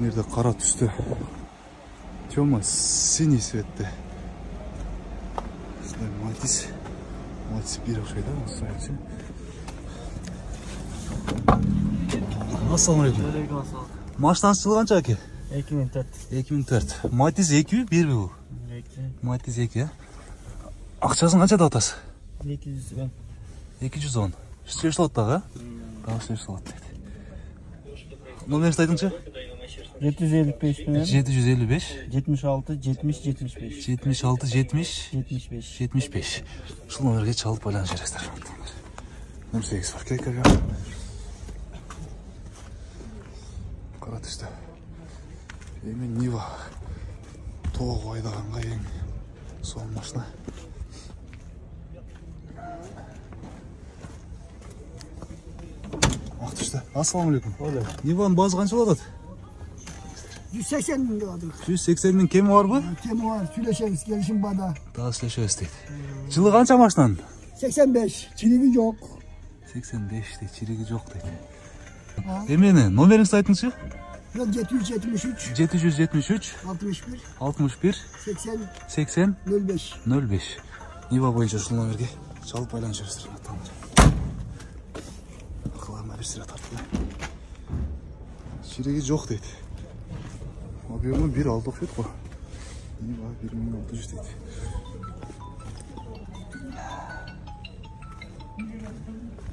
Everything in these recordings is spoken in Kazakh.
Nerede kara tüstü. Тёма синий цветте. Матис. Матис bir okşaydı ama sadece. Assalamualaikum. Aleykümselam. Maçtan çıkılgan çaki? 2004. 2004. Matiz 2 bir bu. Matiz 2 ya. Akçasın kaça da atası? 210. 210. Üstüş lot dağı? Daha üstüş lot dedi. Numarını saydıngça? 755 755 76 70 75 76 70 75 75. Şu numaraya çalıp paylaşacaklar. Numara 8 var. Kek ya. Karat işte. Emin Niva. Toğ oydağınға ең son машина. Ақтı işte. Assalamualaikum. Niva'nın bazı қанша болады? 180 bin liradır. 180 bin kemi var bu? Kemi var. Süleşeriz. Gelişim bana. Daha süleşeriz deydi. Жылы қанша машинаның? 85. Çiligi yok. 85 deydi. Çirigi жоқ deydi. Emeni, номеріңізді айтыңызшы? 773. 773 61. 61 80. 80 05. 05. Niva бойынша шул номерге çalıp байланышасыздар. Ақыларына бір сірә тартты. Çirigi жоқ deydi. Объемы 1.6 okşaydı bu. Niva 1600 deydi.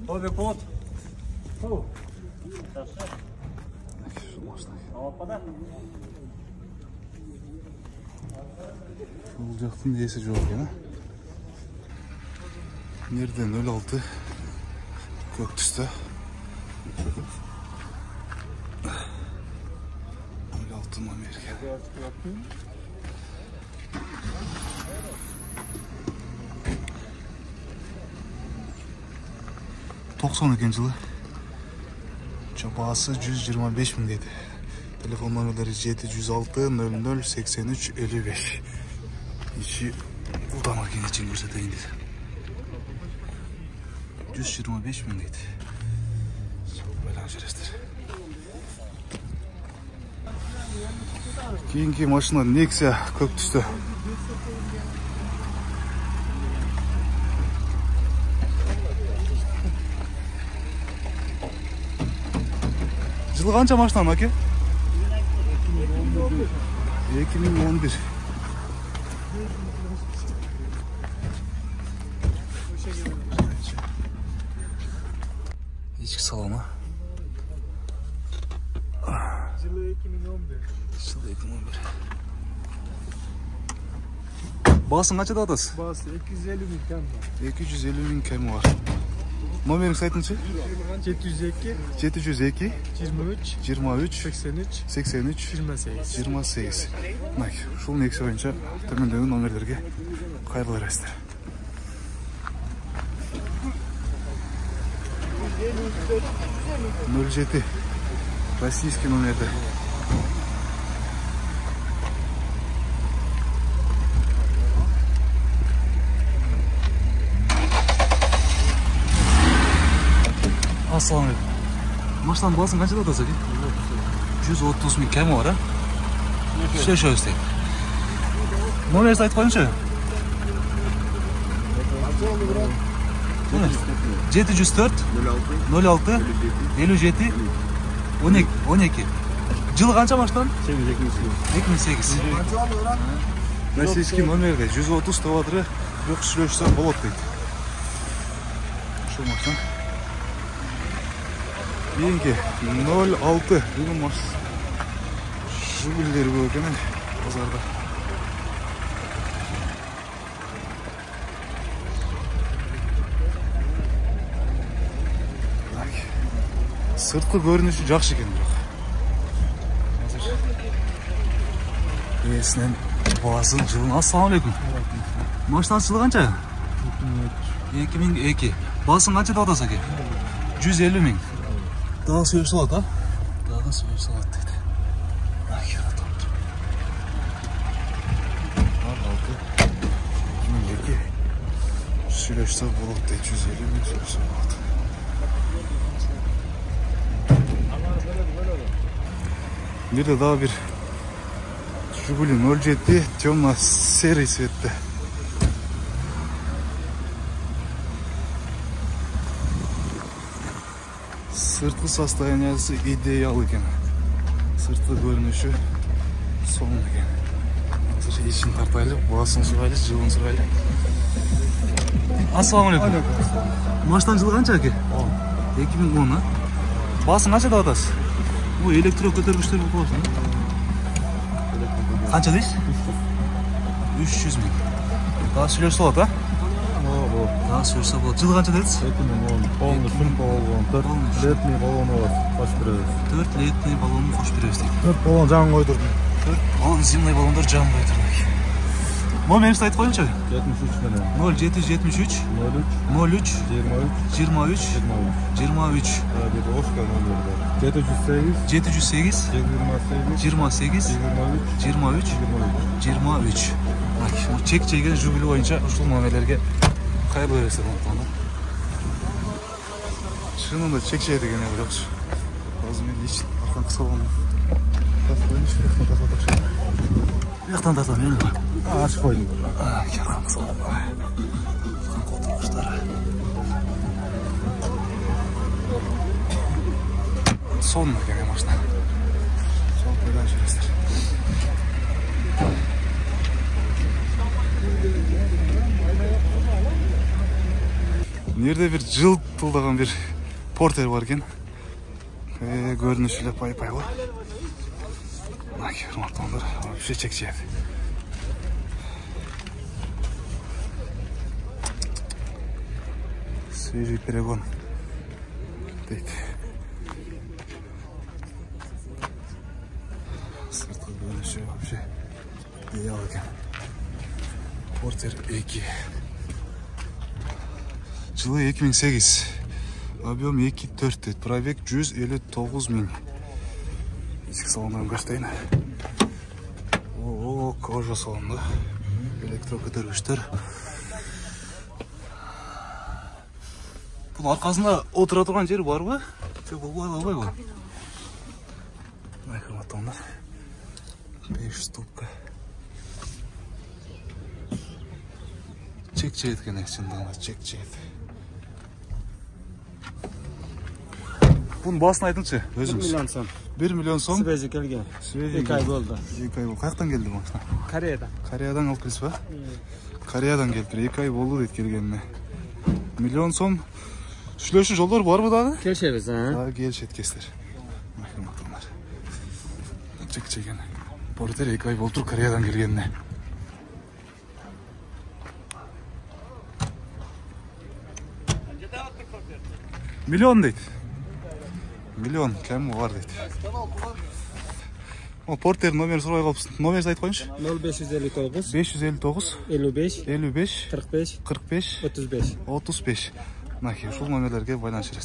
Abi kod. Olacaktın diyesi yok ya. Nereden 06 Göktüs'te 06 Amerika. 92 жылы Çapası 125 bin dedi. Telefon numaraları 706 00 83 55. İçi kullanmak için göstereyim dedi. 125 bin dedi. Çok belanjırızdır. Keyinki maşına Nexia Köktüs'te. Жылы қанша машинаң әке? 2011. İçki salonu. Жылы 2011. Жылы 2011. Басың қанша да атасы? Bası 250 bin kem var. 250 bin kemi var. Номеріңізді айтыңызшы? 702 702 23 23 83 83 28. 28. Мынай, шул Nexia бойынша төмендегі номерлерге қайырлы рәстер. 07 российский номерді. Assalamualaikum. Maçtan basın kaçta da atası ki? 130 bin kemi var ha? Şöyle isteyim. Номерді айтып қойыңызшы? 704 06 57 12. Жылы қанша маштан? 2008. Российский номерде 130 квадры жоқ сүйлөшсө болот дейт. Ушул маштан. Кийинки 06 бүгүн маш жигулдер көп экен базарда. Sırtı görünüşü жақсы екен жоқ. Есінен басын жылын. Ассалаумалейкум. Машинасы жылы қанша? 2002. Басын қанша да атасы ке? 150 мың. Дағы сөйіп салады, а? Дағы сөйіп салады дейді. Нахер атамыр. 2002. Сөйлешсе болады дейді. 150 мың сөйлесе болады. Bir de daha bir Жигули 07 темно-серый цветте. Sırtlı состояниясы ideal eкен. Sırtlı görünüşü son eкен. Hazır için tartaylı, boğazın sıraylı, жылын sıraylı. Assalamualaikum. Maçtan жылы қанша әке? 2010 ha? Basın қанша da atасыз? Bu elektro көтергіштер болып қаласың. Қанша дейсіз? 300 000. Daha söylese болады, ha? Daha söylese болады. Жылы қанша дедіңіз? 2010. Полный шум баллон. 4 летний баллоны бар. Қош береміз. 4 летний баллонын қош береміз дейді. 4 баллон жаңын қойдырдым. 4 баллон зимний баллондар жағын қойдырдық. Номеріңізді айтып қойыңызшы. 73 менен. 0773 03 23 23. Dedi Oşka номері. 708 708 28 23. Bak, çek çeken Жигули boyunca ушул номерлерге кайрылуу бересиздер монтонда. Шынында чек чейди деген ойлопчу. Азыр мен ич аркан кыса болгон. Бияктан тартам мен. Ачып қойдым. Аркан кыса болгон. Сонна келген машина. Сол бойдан жүресіздер. Нерде bir жылтылдаған bir портер бар екен. Көрінішілі пай-пай ғой. Құрматтандар, вообще чек-чек. Свежий перегон. Дейді. Сыртқы көрініші вообще идеал екен. Портер 2. Жылы 2008. Объем 2.4 дейді. Пробег 159 000. Есік салондан көштейін. О, кожа салонда. Электро көтергіштер. Бұл арқасында отыра тұрған жері бар ба? Тек бұл албай ғой. Құрматтандар. 5 ступка. Чек чейді екен, шындығында чек чейді. Бұның басын айтыңызшы, өзіңіз. 1 миллион сом. 1 миллион сом? Свежий келген. 2 ай болды. 2 ай болды. Қаяқтан келді бұл машина? Кореядан. Кореядан алып келесіз ба? Кореядан келді. 2 ай болды дейді келгеніне. 1 миллион сом. Сүйлөшүү жолдор барбы дагы? Келишебиз, а? Келишет кестер. Чек чеген. Портер 2 ай болуп Кореядан келгенине. Миллион дейт. Миллион кем бар дейт. О, портер номер сурай калыпсың. Номерди айтып коюңчу. 0559 559 55 55 45 45 35. 35. Мынакей ушул номерлерге байланыш бересиздер.